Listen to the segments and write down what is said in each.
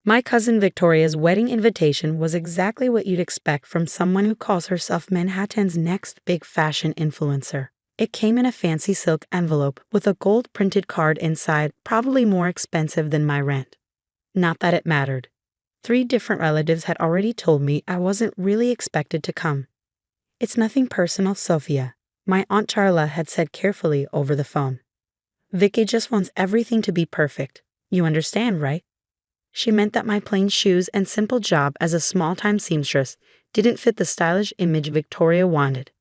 My cousin Victoria's wedding invitation was exactly what you'd expect from someone who calls herself Manhattan's next big fashion influencer. It came in a fancy silk envelope with a gold-printed card inside, probably more expensive than my rent. Not that it mattered. 3 different relatives had already told me I wasn't really expected to come. "It's nothing personal, Sophia," my Aunt Charla had said carefully over the phone. "Vicky just wants everything to be perfect. You understand, right?" She meant that my plain shoes and simple job as a small-time seamstress didn't fit the stylish image Victoria wanted.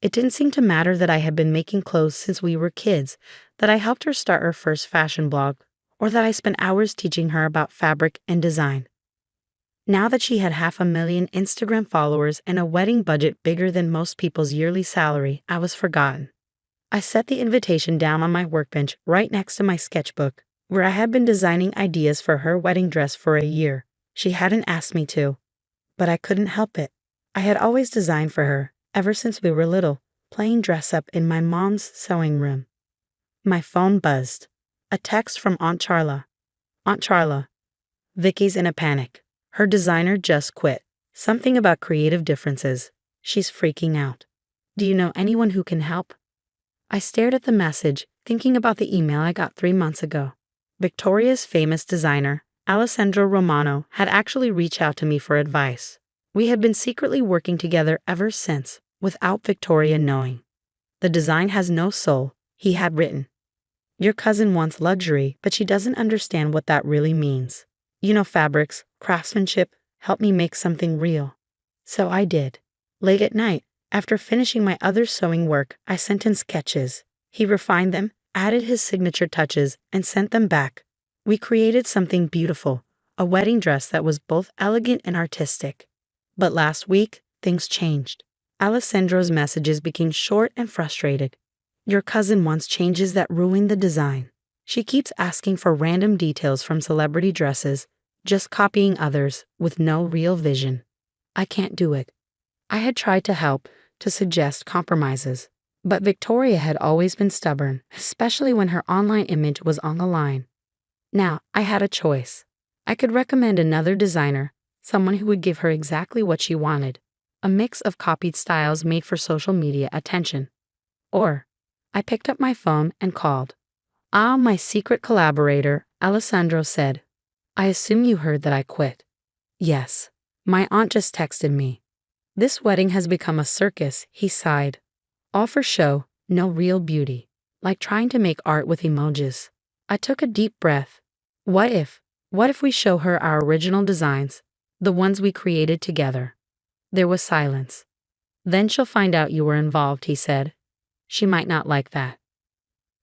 It didn't seem to matter that I had been making clothes since we were kids, that I helped her start her first fashion blog, or that I spent hours teaching her about fabric and design. Now that she had 500,000 Instagram followers and a wedding budget bigger than most people's yearly salary, I was forgotten. I set the invitation down on my workbench right next to my sketchbook, where I had been designing ideas for her wedding dress for a year. She hadn't asked me to, but I couldn't help it. I had always designed for her, ever since we were little, playing dress-up in my mom's sewing room. My phone buzzed. A text from Aunt Charla. "Aunt Charla, Vicky's in a panic. Her designer just quit. Something about creative differences. She's freaking out. Do you know anyone who can help?" I stared at the message, thinking about the email I got 3 months ago. Victoria's famous designer, Alessandro Romano, had actually reached out to me for advice. We had been secretly working together ever since, without Victoria knowing. "The design has no soul," he had written. "Your cousin wants luxury, but she doesn't understand what that really means. You know, fabrics, craftsmanship, help me make something real." So I did. Late at night, after finishing my other sewing work, I sent in sketches. He refined them, added his signature touches, and sent them back. We created something beautiful, a wedding dress that was both elegant and artistic. But last week, things changed. Alessandro's messages became short and frustrated. "Your cousin wants changes that ruin the design. She keeps asking for random details from celebrity dresses, just copying others, with no real vision. I can't do it." I had tried to help, to suggest compromises. But Victoria had always been stubborn, especially when her online image was on the line. Now, I had a choice. I could recommend another designer, someone who would give her exactly what she wanted, a mix of copied styles made for social media attention. Or, I picked up my phone and called. "Ah, my secret collaborator," Alessandro said. "I assume you heard that I quit." "Yes. My aunt just texted me." "This wedding has become a circus," he sighed. "All for show, no real beauty. Like trying to make art with emojis." I took a deep breath. What if we show her our original designs, the ones we created together? There was silence. "Then she'll find out you were involved," he said. "She might not like that.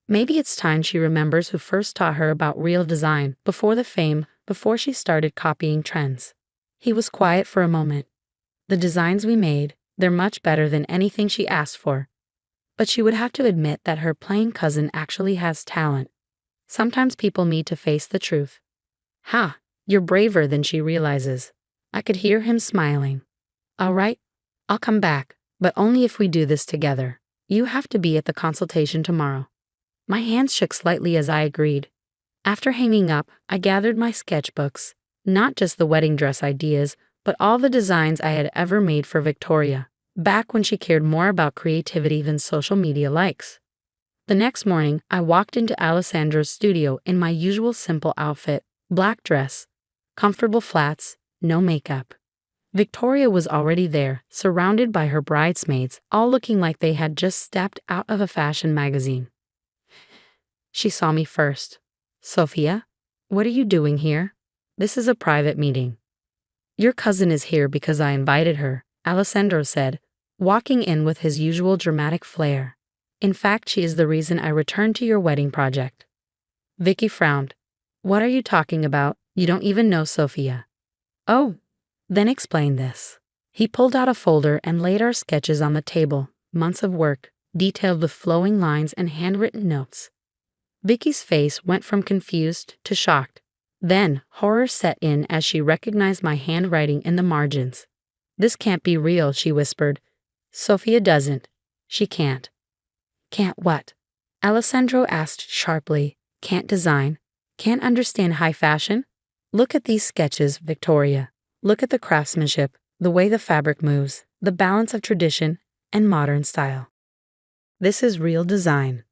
Maybe it's time she remembers who first taught her about real design, before the fame, before she started copying trends." He was quiet for a moment. "The designs we made, they're much better than anything she asked for. But she would have to admit that her plain cousin actually has talent. Sometimes people need to face the truth." "Ha, you're braver than she realizes." I could hear him smiling. "All right, I'll come back, but only if we do this together. You have to be at the consultation tomorrow." My hands shook slightly as I agreed. After hanging up, I gathered my sketchbooks, not just the wedding dress ideas, but all the designs I had ever made for Victoria, back when she cared more about creativity than social media likes. The next morning, I walked into Alessandro's studio in my usual simple outfit, black dress, comfortable flats, no makeup. Victoria was already there, surrounded by her bridesmaids, all looking like they had just stepped out of a fashion magazine. She saw me first. "Sophia, what are you doing here? This is a private meeting." "Your cousin is here because I invited her," Alessandro said, walking in with his usual dramatic flair. "In fact, she is the reason I returned to your wedding project." Vicky frowned. "What are you talking about? You don't even know Sophia." "Oh, then explain this." He pulled out a folder and laid our sketches on the table, months of work, detailed with flowing lines and handwritten notes. Vicky's face went from confused to shocked. Then, horror set in as she recognized my handwriting in the margins. "This can't be real," she whispered. "Sophia doesn't. She can't." "Can't what?" Alessandro asked sharply. "Can't design? Can't understand high fashion?" Look at these sketches, Victoria. Look at the craftsmanship, the way the fabric moves, the balance of tradition and modern style. This is real design.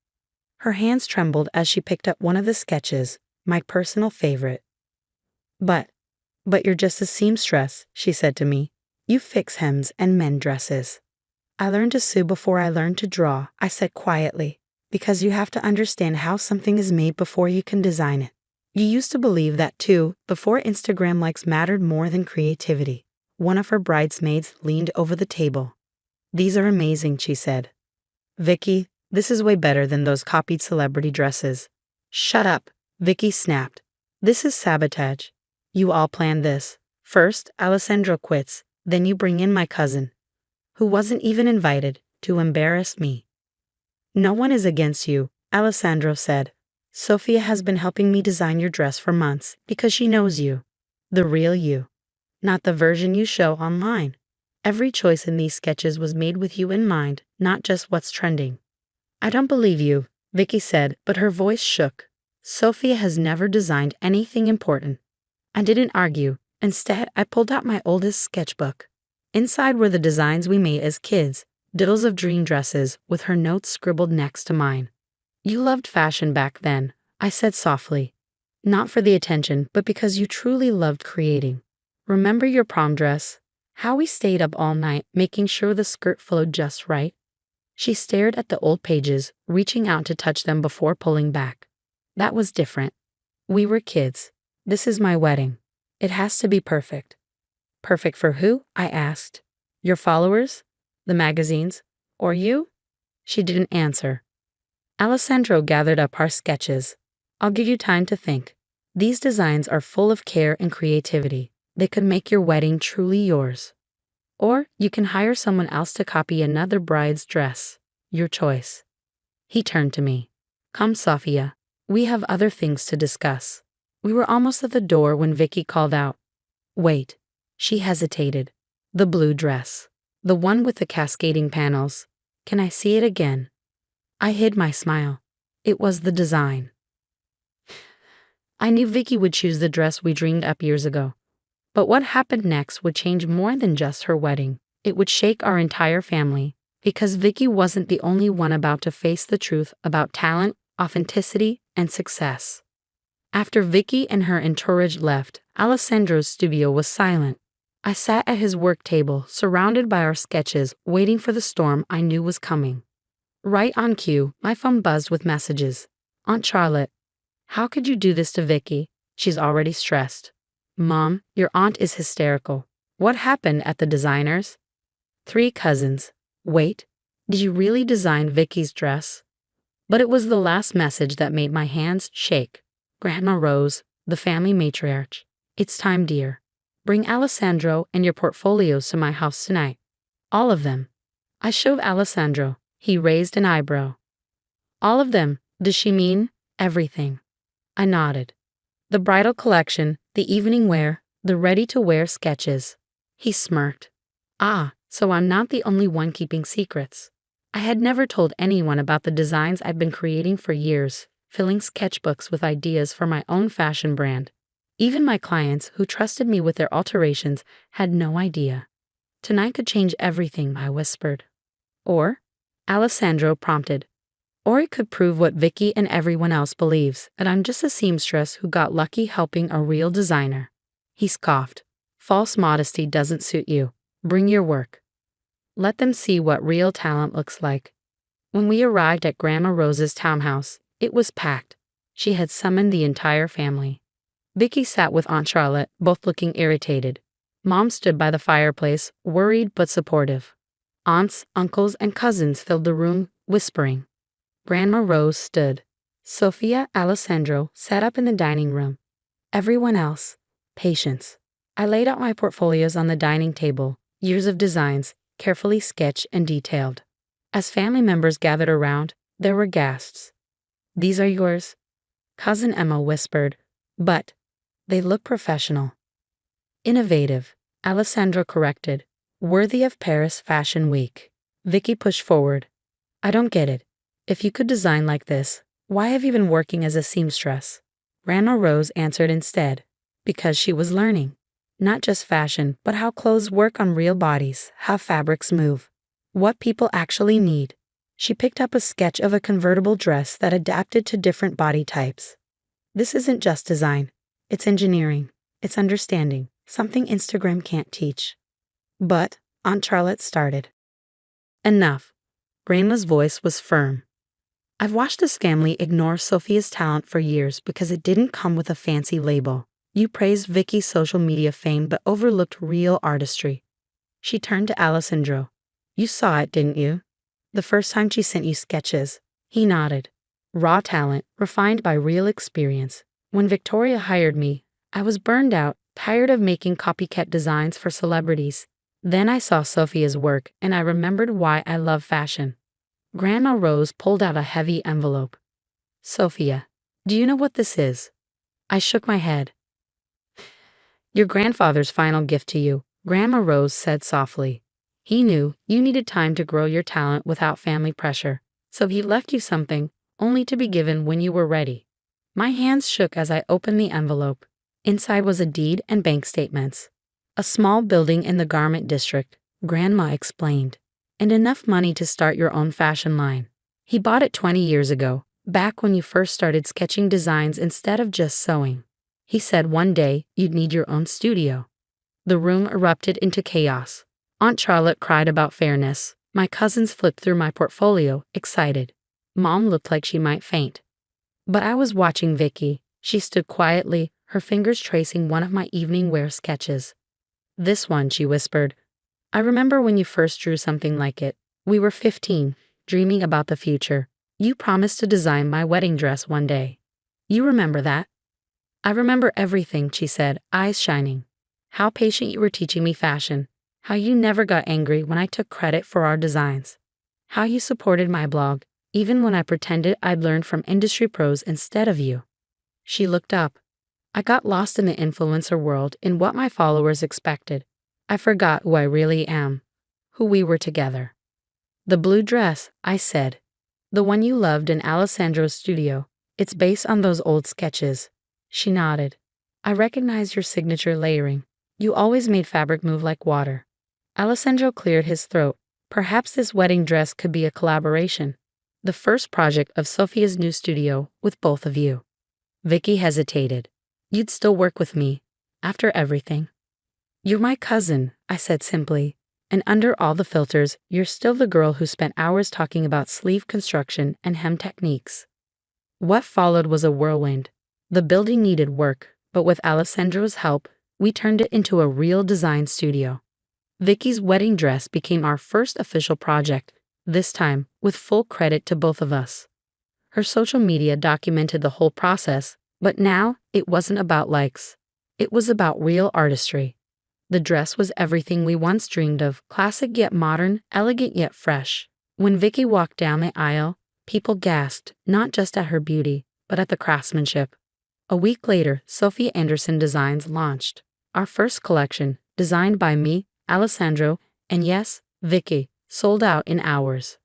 Her hands trembled as she picked up one of the sketches, my personal favorite. But you're just a seamstress, she said to me. You fix hems and mend dresses. I learned to sew before I learned to draw, I said quietly, because you have to understand how something is made before you can design it. You used to believe that too, before Instagram likes mattered more than creativity. One of her bridesmaids leaned over the table. These are amazing, she said. Vicky, this is way better than those copied celebrity dresses. Shut up, Vicky snapped. This is sabotage. You all planned this. First, Alessandro quits, then you bring in my cousin, who wasn't even invited, to embarrass me. No one is against you, Alessandro said. Sophia has been helping me design your dress for months because she knows you. The real you. Not the version you show online. Every choice in these sketches was made with you in mind, not just what's trending. I don't believe you, Vicky said, but her voice shook. Sophia has never designed anything important. I didn't argue. Instead, I pulled out my oldest sketchbook. Inside were the designs we made as kids, diddles of dream dresses with her notes scribbled next to mine. You loved fashion back then, I said softly. Not for the attention, but because you truly loved creating. Remember your prom dress? How we stayed up all night making sure the skirt flowed just right? She stared at the old pages, reaching out to touch them before pulling back. That was different. We were kids. This is my wedding. It has to be perfect. Perfect for who? I asked. Your followers? The magazines? Or you? She didn't answer. Alessandro gathered up our sketches. I'll give you time to think. These designs are full of care and creativity. They could make your wedding truly yours. Or you can hire someone else to copy another bride's dress. Your choice. He turned to me. Come, Sophia. We have other things to discuss. We were almost at the door when Vicky called out. Wait. She hesitated. The blue dress. The one with the cascading panels. Can I see it again? I hid my smile. It was the design. I knew Vicky would choose the dress we dreamed up years ago. But what happened next would change more than just her wedding. It would shake our entire family, because Vicky wasn't the only one about to face the truth about talent, authenticity, and success. After Vicky and her entourage left, Alessandro's studio was silent. I sat at his work table, surrounded by our sketches, waiting for the storm I knew was coming. Right on cue, my phone buzzed with messages. Aunt Charlotte, how could you do this to Vicky? She's already stressed. Mom, your aunt is hysterical. What happened at the designer's? 3 cousins. Wait, did you really design Vicky's dress? But it was the last message that made my hands shake. Grandma Rose, the family matriarch. It's time, dear. Bring Alessandro and your portfolios to my house tonight. All of them. I showed Alessandro. He raised an eyebrow. All of them. Does she mean everything? I nodded. The bridal collection, the evening wear, the ready-to-wear sketches. He smirked. Ah, so I'm not the only one keeping secrets. I had never told anyone about the designs I'd been creating for years, filling sketchbooks with ideas for my own fashion brand. Even my clients, who trusted me with their alterations, had no idea. Tonight could change everything, I whispered. Or, Alessandro prompted. Or it could prove what Vicky and everyone else believes, that I'm just a seamstress who got lucky helping a real designer. He scoffed. False modesty doesn't suit you. Bring your work. Let them see what real talent looks like. When we arrived at Grandma Rose's townhouse, it was packed. She had summoned the entire family. Vicky sat with Aunt Charlotte, both looking irritated. Mom stood by the fireplace, worried but supportive. Aunts, uncles, and cousins filled the room, whispering. Grandma Rose stood. Sophia, Alessandro sat up in the dining room. Everyone else, patience. I laid out my portfolios on the dining table, years of designs, carefully sketched and detailed. As family members gathered around, there were gasps. These are yours? Cousin Emma whispered, but they look professional. Innovative, Alessandro corrected. Worthy of Paris Fashion Week. Vicky pushed forward. I don't get it. If you could design like this, why have you been working as a seamstress? Grandma Rose answered instead. Because she was learning. Not just fashion, but how clothes work on real bodies, how fabrics move, what people actually need. She picked up a sketch of a convertible dress that adapted to different body types. This isn't just design. It's engineering. It's understanding. Something Instagram can't teach. But Aunt Charlotte started. Enough. Grandma's voice was firm. I've watched this family ignore Sophia's talent for years because it didn't come with a fancy label. You praised Vicky's social media fame but overlooked real artistry. She turned to Alessandro. You saw it, didn't you? The first time she sent you sketches. He nodded. Raw talent, refined by real experience. When Victoria hired me, I was burned out, tired of making copycat designs for celebrities. Then I saw Sophia's work and I remembered why I love fashion. Grandma Rose pulled out a heavy envelope. Sophia, do you know what this is? I shook my head. Your grandfather's final gift to you, Grandma Rose said softly. He knew you needed time to grow your talent without family pressure, so he left you something, only to be given when you were ready. My hands shook as I opened the envelope. Inside was a deed and bank statements. A small building in the garment district, Grandma explained, and enough money to start your own fashion line. He bought it 20 years ago, back when you first started sketching designs instead of just sewing. He said one day you'd need your own studio. The room erupted into chaos. Aunt Charlotte cried about fairness. My cousins flipped through my portfolio, excited. Mom looked like she might faint. But I was watching Vicky. She stood quietly, her fingers tracing one of my evening wear sketches. This one, she whispered. I remember when you first drew something like it. We were 15, dreaming about the future. You promised to design my wedding dress one day. You remember that? I remember everything, she said, eyes shining. How patient you were teaching me fashion. How you never got angry when I took credit for our designs. How you supported my blog, even when I pretended I'd learned from industry pros instead of you. She looked up. I got lost in the influencer world in what my followers expected. I forgot who I really am, who we were together. The blue dress, I said. The one you loved in Alessandro's studio. It's based on those old sketches. She nodded. I recognize your signature layering. You always made fabric move like water. Alessandro cleared his throat. Perhaps this wedding dress could be a collaboration. The first project of Sophia's new studio with both of you. Vicky hesitated. You'd still work with me, after everything. You're my cousin, I said simply. And under all the filters, you're still the girl who spent hours talking about sleeve construction and hem techniques. What followed was a whirlwind. The building needed work, but with Alessandro's help, we turned it into a real design studio. Vicky's wedding dress became our first official project, this time with full credit to both of us. Her social media documented the whole process, but now it wasn't about likes. It was about real artistry. The dress was everything we once dreamed of, classic yet modern, elegant yet fresh. When Vicky walked down the aisle, people gasped, not just at her beauty, but at the craftsmanship. A week later, Sophia Anderson Designs launched. Our first collection, designed by me, Alessandro, and yes, Vicky, sold out in hours.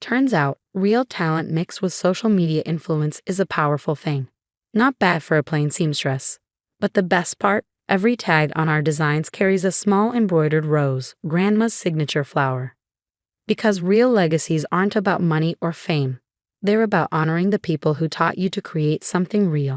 Turns out, real talent mixed with social media influence is a powerful thing. Not bad for a plain seamstress. But the best part, every tag on our designs carries a small embroidered rose, Grandma's signature flower. Because real legacies aren't about money or fame. They're about honoring the people who taught you to create something real.